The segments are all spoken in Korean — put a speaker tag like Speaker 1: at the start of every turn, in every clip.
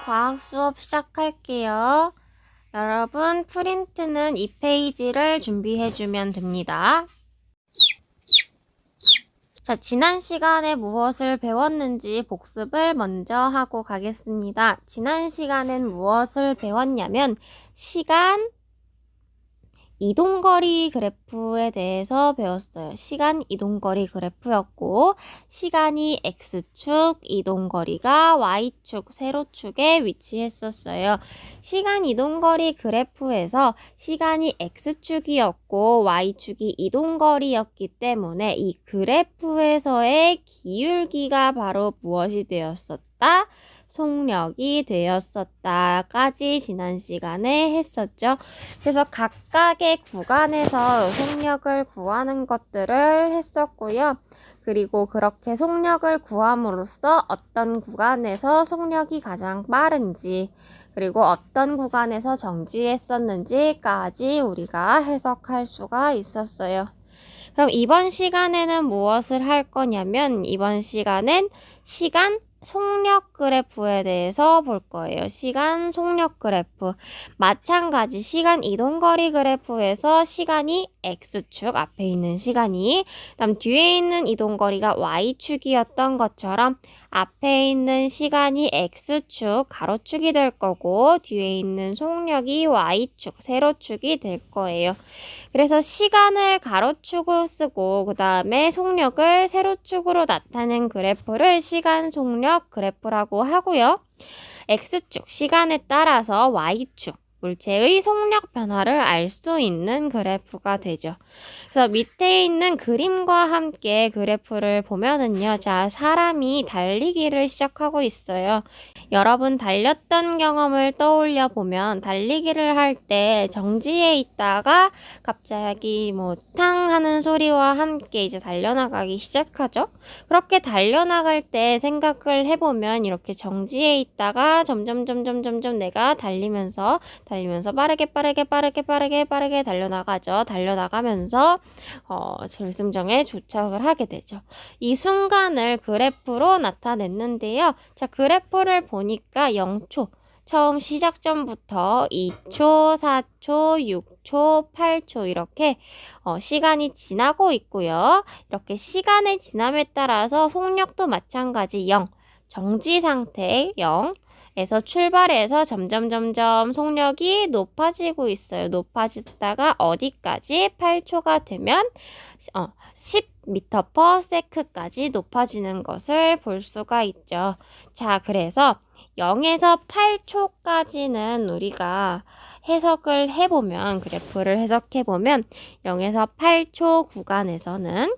Speaker 1: 과학 수업 시작할게요. 여러분, 프린트는 2페이지를 준비해주면 됩니다. 자, 지난 시간에 무엇을 배웠는지 복습을 먼저 하고 가겠습니다. 지난 시간엔 무엇을 배웠냐면 시간, 이동거리 그래프에 대해서 배웠어요. 시간 이동거리 그래프였고 시간이 X축, 이동거리가 Y축, 세로축에 위치했었어요. 시간 이동거리 그래프에서 시간이 X축이었고 Y축이 이동거리였기 때문에 이 그래프에서의 기울기가 바로 무엇이 되었었다? 속력이 되었었다까지 지난 시간에 했었죠. 그래서 각각의 구간에서 속력을 구하는 것들을 했었고요. 그리고 그렇게 속력을 구함으로써 어떤 구간에서 속력이 가장 빠른지 그리고 어떤 구간에서 정지했었는지까지 우리가 해석할 수가 있었어요. 그럼 이번 시간에는 무엇을 할 거냐면 이번 시간엔 시간 속력 그래프에 대해서 볼 거예요. 시간 속력 그래프. 마찬가지 시간 이동거리 그래프에서 시간이 X축 앞에 있는 시간이 그다음 뒤에 있는 이동거리가 Y축이었던 것처럼 앞에 있는 시간이 X축 가로축이 될 거고 뒤에 있는 속력이 Y축 세로축이 될 거예요. 그래서 시간을 가로축으로 쓰고 그 다음에 속력을 세로축으로 나타낸 그래프를 시간 속력 그래프라고 하고요. X축 시간에 따라서 Y축 물체의 속력 변화를 알 수 있는 그래프가 되죠. 그래서 밑에 있는 그림과 함께 그래프를 보면은요. 자, 사람이 달리기를 시작하고 있어요. 여러분 달렸던 경험을 떠올려 보면 달리기를 할 때 정지해 있다가 갑자기 뭐 탕 하는 소리와 함께 이제 달려나가기 시작하죠. 그렇게 달려나갈 때 생각을 해보면 이렇게 정지해 있다가 점점 내가 달리면서 빠르게 달려나가죠. 달려나가면서 결승점에 도착을 하게 되죠. 이 순간을 그래프로 나타냈는데요. 자, 그래프를 보니까 0초 처음 시작점부터 2초, 4초, 6초, 8초 이렇게 시간이 지나고 있고요. 이렇게 시간의 지남에 따라서 속력도 마찬가지 0, 정지 상태 0, 에서 출발해서 점점 속력이 높아지고 있어요. 높아지다가 어디까지? 8초가 되면 10m/s까지 높아지는 것을 볼 수가 있죠. 자, 그래서 0에서 8초까지는 우리가 해석을 해보면 그래프를 해석해보면 0에서 8초 구간에서는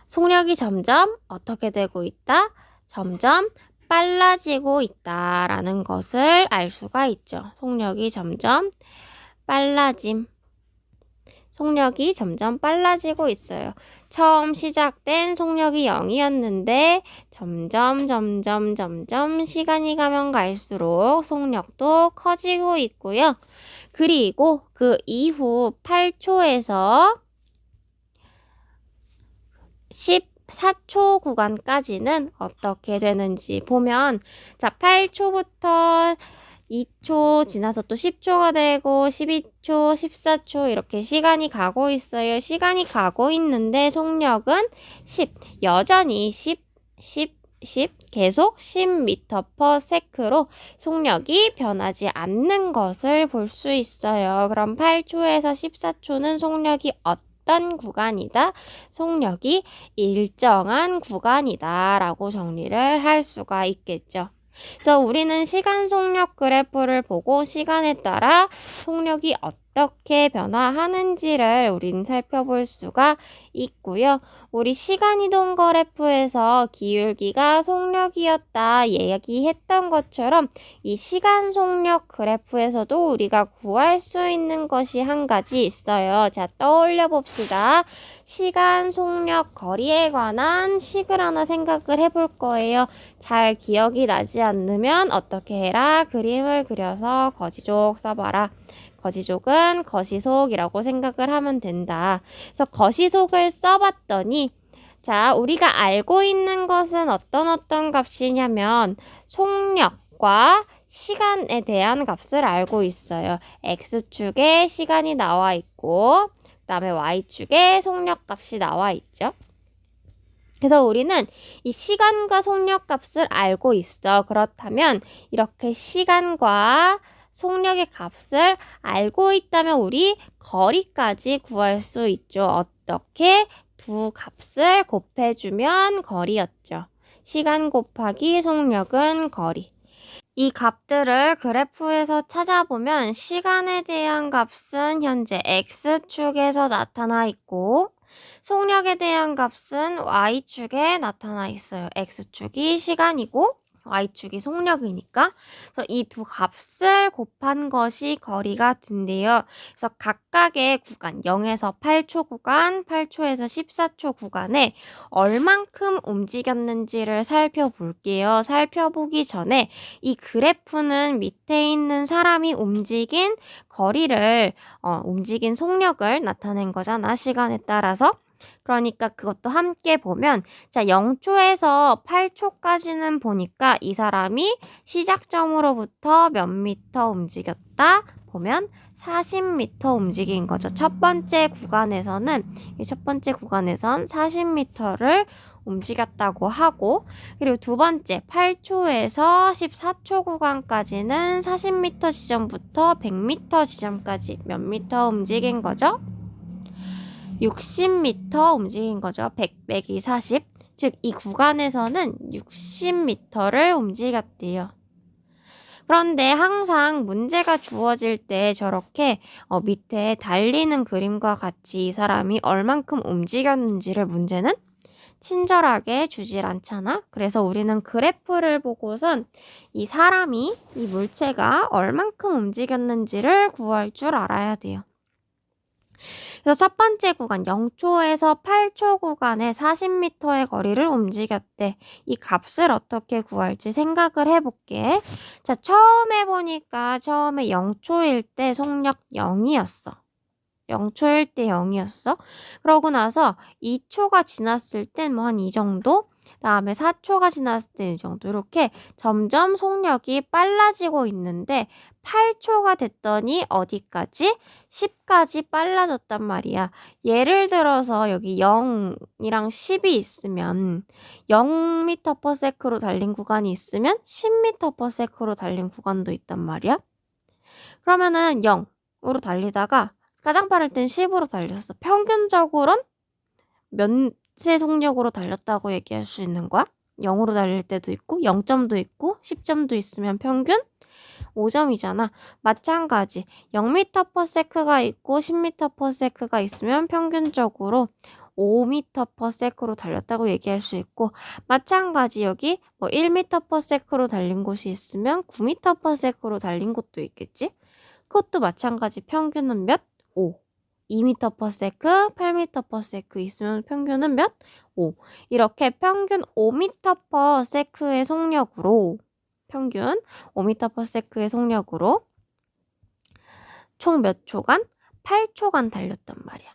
Speaker 1: 속력이 점점 어떻게 되고 있다? 점점 빨라지고 있다라는 것을 알 수가 있죠. 속력이 점점 빨라지고 있어요. 처음 시작된 속력이 0이었는데 점점 시간이 가면 갈수록 속력도 커지고 있고요. 그리고 그 이후 8초에서 14초 구간까지는 어떻게 되는지 보면 자 8초부터 2초 지나서 또 10초가 되고 12초, 14초 이렇게 시간이 가고 있어요. 시간이 가고 있는데 속력은 10, 여전히 10 계속 10m/s로 속력이 변하지 않는 것을 볼 수 있어요. 그럼 8초에서 14초는 속력이 어떤 구간이다? 속력이 일정한 구간이다 라고 정리를 할 수가 있겠죠. 그래서 우리는 시간 속력 그래프를 보고 시간에 따라 속력이 어떻게 변화하는지를 우리는 살펴볼 수가 있고요. 우리 시간이동 그래프에서 기울기가 속력이었다 얘기했던 것처럼 이 시간 속력 그래프에서도 우리가 구할 수 있는 것이 한 가지 있어요. 자, 떠올려 봅시다. 시간 속력 거리에 관한 식을 하나 생각을 해볼 거예요. 잘 기억이 나지 않으면 어떻게 해라? 그림을 그려서 거지족 써봐라. 거지족은 거시속이라고 생각을 하면 된다. 그래서 거시속을 써봤더니 자, 우리가 알고 있는 것은 어떤 값이냐면 속력과 시간에 대한 값을 알고 있어요. X축에 시간이 나와 있고 그다음에 Y축에 속력 값이 나와 있죠. 그래서 우리는 이 시간과 속력 값을 알고 있어. 그렇다면 이렇게 시간과 속력의 값을 알고 있다면 우리 거리까지 구할 수 있죠. 어떻게? 두 값을 곱해주면 거리였죠. 시간 곱하기 속력은 거리. 이 값들을 그래프에서 찾아보면 시간에 대한 값은 현재 X축에서 나타나 있고 속력에 대한 값은 Y축에 나타나 있어요. X축이 시간이고 Y축이 속력이니까. 그래서 이 두 값을 곱한 것이 거리가 된대요. 그래서 각각의 구간, 0에서 8초 구간, 8초에서 14초 구간에 얼만큼 움직였는지를 살펴볼게요. 살펴보기 전에 이 그래프는 밑에 있는 사람이 움직인 거리를, 움직인 속력을 나타낸 거잖아. 시간에 따라서. 그러니까 그것도 함께 보면 자 0초에서 8초까지는 보니까 이 사람이 시작점으로부터 몇 미터 움직였다 보면 40m 움직인 거죠. 첫 번째 구간에서는 40m를 움직였다고 하고 그리고 두 번째 8초에서 14초 구간까지는 40m 지점부터 100m 지점까지 몇 미터 움직인 거죠? 60m 움직인 거죠. 100 빼기 40. 즉, 이 구간에서는 60m를 움직였대요. 그런데 항상 문제가 주어질 때 저렇게 밑에 달리는 그림과 같이 이 사람이 얼만큼 움직였는지를 문제는 친절하게 주질 않잖아. 그래서 우리는 그래프를 보고선 이 사람이, 이 물체가 얼만큼 움직였는지를 구할 줄 알아야 돼요. 그래서 첫 번째 구간 0초에서 8초 구간에 40m의 거리를 움직였대. 이 값을 어떻게 구할지 생각을 해볼게. 자, 처음에 보니까 처음에 0초일 때 속력 0이었어. 0초일 때 0이었어. 그러고 나서 2초가 지났을 땐 뭐 한 이 정도? 다음에 4초가 지났을 때 이 정도. 이렇게 점점 속력이 빨라지고 있는데 8초가 됐더니 어디까지? 10까지 빨라졌단 말이야. 예를 들어서 여기 0이랑 10이 있으면 0m/s로 달린 구간이 있으면 10m/s로 달린 구간도 있단 말이야. 그러면은 0으로 달리다가 가장 빠를 땐 10으로 달렸어. 평균적으로는 몇의 속력으로 달렸다고 얘기할 수 있는 거야? 0으로 달릴 때도 있고 0점도 있고 10점도 있으면 평균 5점이잖아. 마찬가지 0m/s가 있고 10m/s가 있으면 평균적으로 5m/s로 달렸다고 얘기할 수 있고 마찬가지 여기 뭐 1m/s로 달린 곳이 있으면 9m/s로 달린 곳도 있겠지? 그것도 마찬가지 평균은 몇? 5. 2m/s, 8m/s 있으면 평균은 몇? 5. 이렇게 평균 5m/s의 속력으로 평균 5m/s의 속력으로 총 몇 초간? 8초간 달렸단 말이야.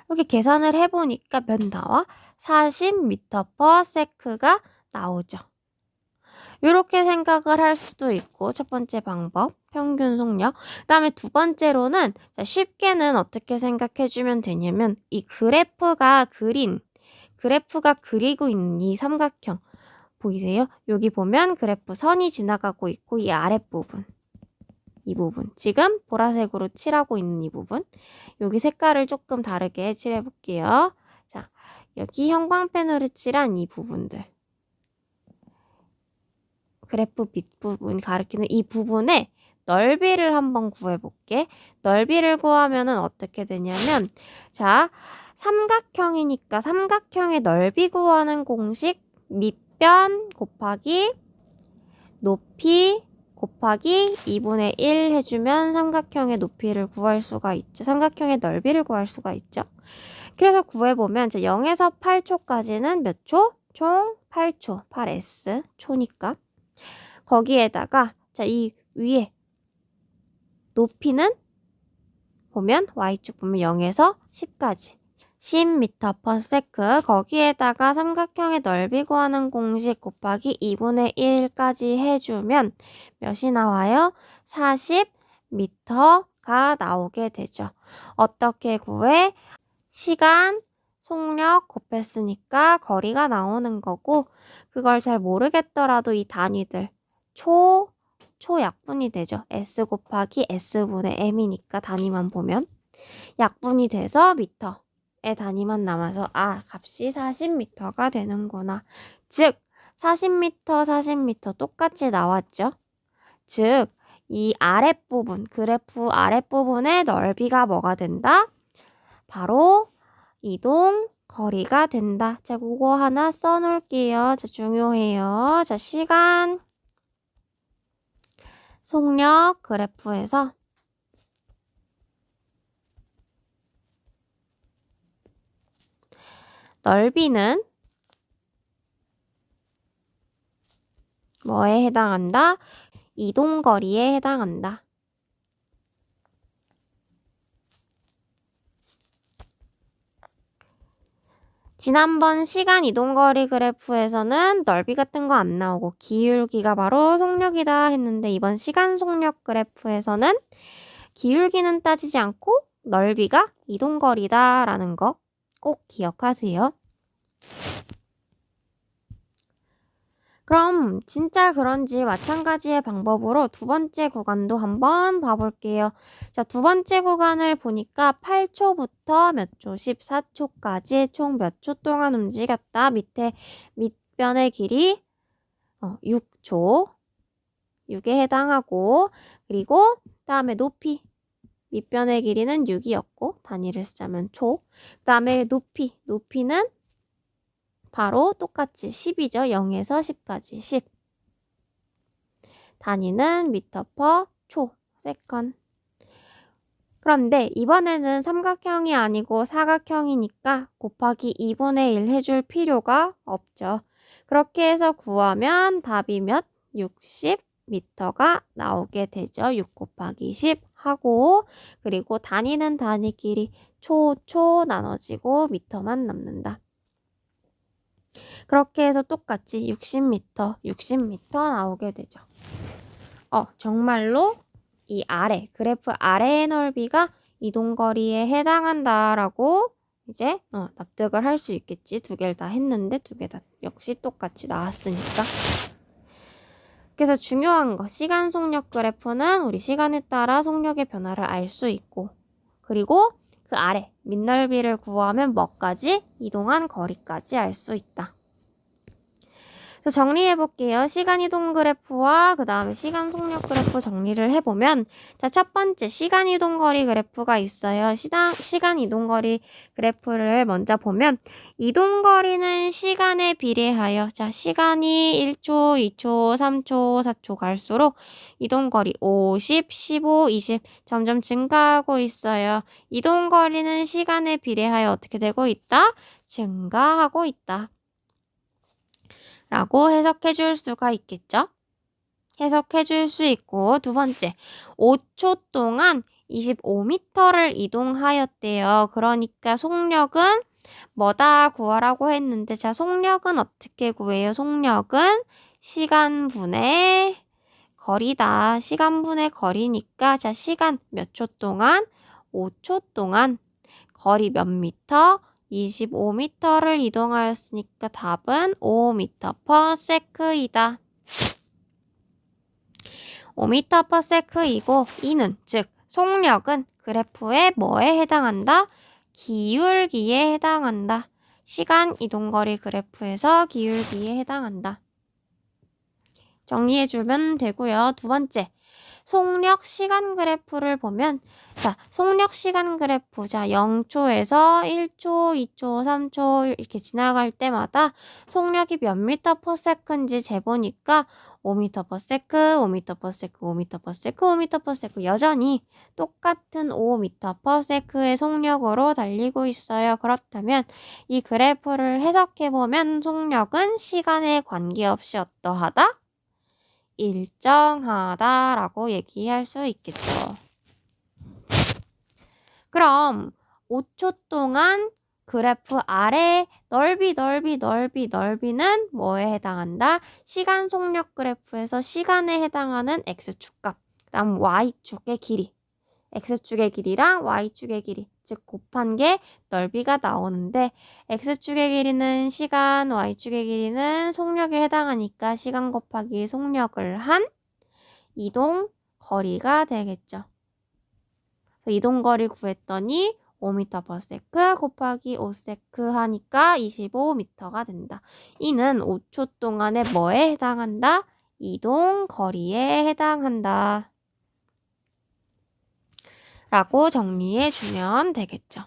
Speaker 1: 이렇게 계산을 해보니까 몇 나와? 40m/s가 나오죠. 이렇게 생각을 할 수도 있고 첫 번째 방법 평균 속력 그 다음에 두 번째로는 쉽게는 어떻게 생각해주면 되냐면 이 그래프가 그리고 있는 이 삼각형 보이세요? 여기 보면 그래프 선이 지나가고 있고 이 아랫부분 이 부분 지금 보라색으로 칠하고 있는 이 부분 여기 색깔을 조금 다르게 칠해 볼게요. 자, 여기 형광펜으로 칠한 이 부분들 그래프 밑부분 가리키는 이 부분의 넓이를 한번 구해볼게. 넓이를 구하면은 어떻게 되냐면 자 삼각형이니까 삼각형의 넓이 구하는 공식 밑변 곱하기 높이 곱하기 2분의 1 해주면 삼각형의 높이를 구할 수가 있죠. 삼각형의 넓이를 구할 수가 있죠. 그래서 구해보면 0에서 8초까지는 몇 초? 총 8초. 8s 초니까. 거기에다가 이 위에 높이는 보면 Y축 보면 0에서 10까지 10m/s 거기에다가 삼각형의 넓이 구하는 공식 곱하기 2분의 1까지 해주면 몇이 나와요? 40m가 나오게 되죠. 어떻게 구해? 시간, 속력 곱했으니까 거리가 나오는 거고, 그걸 잘 모르겠더라도 이 단위들 초약분이 되죠. S 곱하기 S분의 M이니까 단위만 보면 약분이 돼서 미터의 단위만 남아서 값이 40m가 되는구나. 즉 40m, 40m 똑같이 나왔죠. 즉 이 아랫부분, 그래프 아랫부분의 넓이가 뭐가 된다? 바로 이동 거리가 된다. 자, 그거 하나 써놓을게요. 자, 중요해요. 자, 시간, 속력 그래프에서 넓이는 뭐에 해당한다? 이동거리에 해당한다. 지난번 시간 이동거리 그래프에서는 넓이 같은 거 안 나오고 기울기가 바로 속력이다 했는데 이번 시간 속력 그래프에서는 기울기는 따지지 않고 넓이가 이동거리다 라는 거 꼭 기억하세요. 그럼 진짜 그런지 마찬가지의 방법으로 두 번째 구간도 한번 봐볼게요. 자, 두 번째 구간을 보니까 8초부터 몇 초, 14초까지 총 몇 초 동안 움직였다. 밑에 밑변의 길이 6초, 6에 해당하고, 그리고 다음에 높이, 밑변의 길이는 6이었고 단위를 쓰자면 초. 그 다음에 높이는 바로 똑같이 10이죠. 0에서 10까지 10. 단위는 미터 퍼 초, 세컨. 그런데 이번에는 삼각형이 아니고 사각형이니까 곱하기 2분의 1 해줄 필요가 없죠. 그렇게 해서 구하면 답이 몇? 60m가 나오게 되죠. 6 곱하기 10 하고, 그리고 단위는 단위끼리 초 나눠지고 미터만 남는다. 그렇게 해서 똑같이 60m 나오게 되죠. 정말로 이 그래프 아래의 넓이가 이동거리에 해당한다라고 이제 납득을 할 수 있겠지. 두 개를 다 했는데 두 개 다 역시 똑같이 나왔으니까. 그래서 중요한 거, 시간 속력 그래프는 우리 시간에 따라 속력의 변화를 알 수 있고, 그리고 그 아래 밑넓이를 구하면 뭐까지? 이동한 거리까지 알 수 있다. 그래서 정리해 볼게요. 시간 이동 그래프와 그 다음에 시간 속력 그래프 정리를 해보면, 자, 첫 번째 시간 이동 거리 그래프가 있어요. 시간 이동 거리 그래프를 먼저 보면 이동 거리는 시간에 비례하여, 자, 시간이 1초, 2초, 3초, 4초 갈수록 이동 거리 50, 15, 20 점점 증가하고 있어요. 이동 거리는 시간에 비례하여 어떻게 되고 있다? 증가하고 있다. 라고 해석해 줄 수가 있겠죠? 해석해 줄 수 있고, 두 번째, 5초 동안 25m를 이동하였대요. 그러니까 속력은 뭐다 구하라고 했는데, 자, 속력은 어떻게 구해요? 속력은 시간분의 거리다. 시간분의 거리니까, 자, 시간 몇 초 동안? 5초 동안 거리 몇 미터? 25m를 이동하였으니까 답은 5m/s이다. 5m/s이고 이는 즉 속력은 그래프의 뭐에 해당한다? 기울기에 해당한다. 시간 이동거리 그래프에서 기울기에 해당한다. 정리해주면 되고요. 두 번째, 속력 시간 그래프를 보면, 자, 속력 시간 그래프, 자, 0초에서 1초, 2초, 3초 이렇게 지나갈 때마다 속력이 몇 m/s인지 재보니까 5m/s, 5m/s, 5m/s, 5m/s 여전히 똑같은 5m/s의 속력으로 달리고 있어요. 그렇다면 이 그래프를 해석해보면 속력은 시간에 관계없이 어떠하다? 일정하다라고 얘기할 수 있겠죠. 그럼 5초 동안 그래프 아래 넓이는 뭐에 해당한다? 시간 속력 그래프에서 시간에 해당하는 x축 값, 그다음 y축의 길이, x축의 길이랑 y축의 길이, 즉 곱한 게 넓이가 나오는데 x축의 길이는 시간, y축의 길이는 속력에 해당하니까 시간 곱하기 속력을 한 이동 거리가 되겠죠. 그래서 이동 거리 구했더니 5m/s 곱하기 5s 하니까 25m가 된다. 이는 5초 동안에 뭐에 해당한다? 이동 거리에 해당한다. 라고 정리해 주면 되겠죠.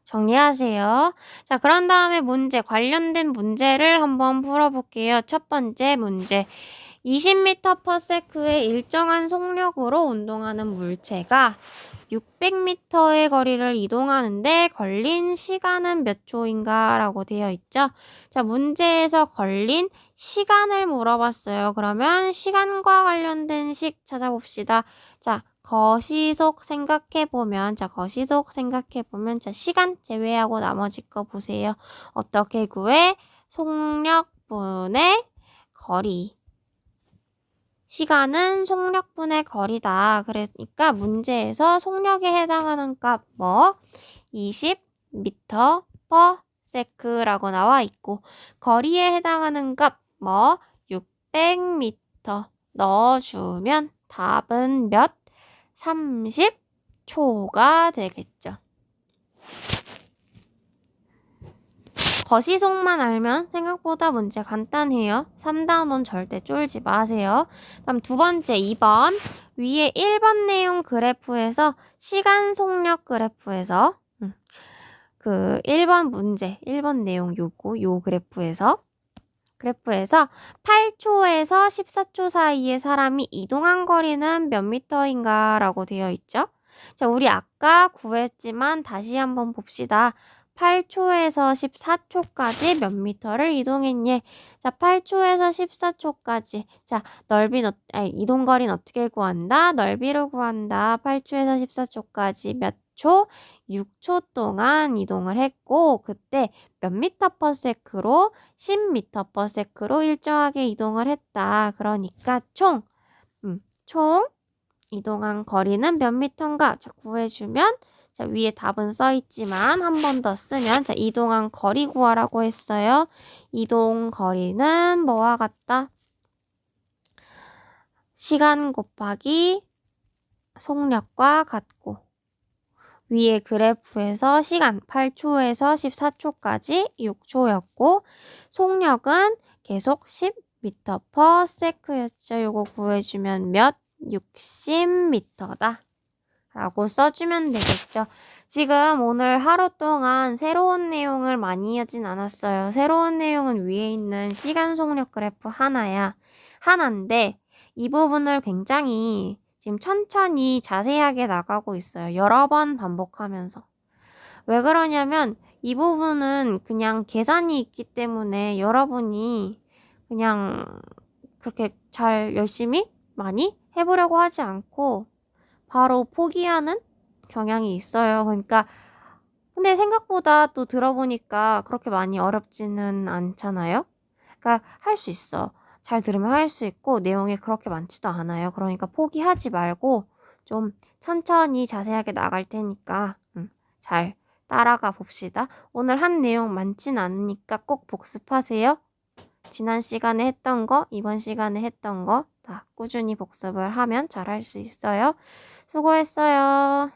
Speaker 1: 정리하세요. 자, 그런 다음에 관련된 문제를 한번 풀어볼게요. 첫 번째 문제. 20m/s의 일정한 속력으로 운동하는 물체가 600m의 거리를 이동하는데 걸린 시간은 몇 초인가? 라고 되어 있죠. 자, 문제에서 걸린 시간을 물어봤어요. 그러면 시간과 관련된 식 찾아봅시다. 자, 거시속 생각해보면, 자, 시간 제외하고 나머지 거 보세요. 어떻게 구해? 속력분의 거리. 시간은 속력분의 거리다. 그러니까 문제에서 속력에 해당하는 값 뭐? 20m/s라고 나와 있고 거리에 해당하는 값 뭐? 600m 넣어주면 답은 몇? 30초가 되겠죠. 거시속만 알면 생각보다 문제 간단해요. 3단원 절대 쫄지 마세요. 다음 두 번째 2번. 위에 1번 내용 그래프에서 시간 속력 그래프에서 그 1번 문제, 1번 내용 요 그래프에서 8초에서 14초 사이에 사람이 이동한 거리는 몇 미터인가 라고 되어 있죠. 자, 우리 아까 구했지만 다시 한번 봅시다. 8초에서 14초까지 몇 미터를 이동했니? 자, 8초에서 14초까지. 자, 이동 거리는 어떻게 구한다? 넓이로 구한다. 8초에서 14초까지 몇 초? 6초 동안 이동을 했고 그때 몇 미터/s로? 10m/s로 일정하게 이동을 했다. 그러니까 총 이동한 거리는 몇 미터인가? 자, 구해주면 자, 위에 답은 써있지만 한 번 더 쓰면 자, 이동한 거리 구하라고 했어요. 이동 거리는 뭐와 같다? 시간 곱하기 속력과 같고 위에 그래프에서 시간 8초에서 14초까지 6초였고 속력은 계속 10m/s였죠. 요거 구해주면 몇? 60m다. 라고 써주면 되겠죠. 지금 오늘 하루 동안 새로운 내용을 많이 하진 않았어요. 새로운 내용은 위에 있는 시간 속력 그래프 하나인데 이 부분을 굉장히 지금 천천히 자세하게 나가고 있어요. 여러 번 반복하면서. 왜 그러냐면 이 부분은 그냥 계산이 있기 때문에 여러분이 그냥 그렇게 잘 열심히 많이 해보려고 하지 않고 바로 포기하는 경향이 있어요. 그러니까 근데 생각보다 또 들어보니까 그렇게 많이 어렵지는 않잖아요. 그러니까 할 수 있어. 잘 들으면 할 수 있고 내용이 그렇게 많지도 않아요. 그러니까 포기하지 말고 좀 천천히 자세하게 나갈 테니까 잘 따라가 봅시다. 오늘 한 내용 많진 않으니까 꼭 복습하세요. 지난 시간에 했던 거, 이번 시간에 했던 거 다 꾸준히 복습을 하면 잘 할 수 있어요. 수고했어요.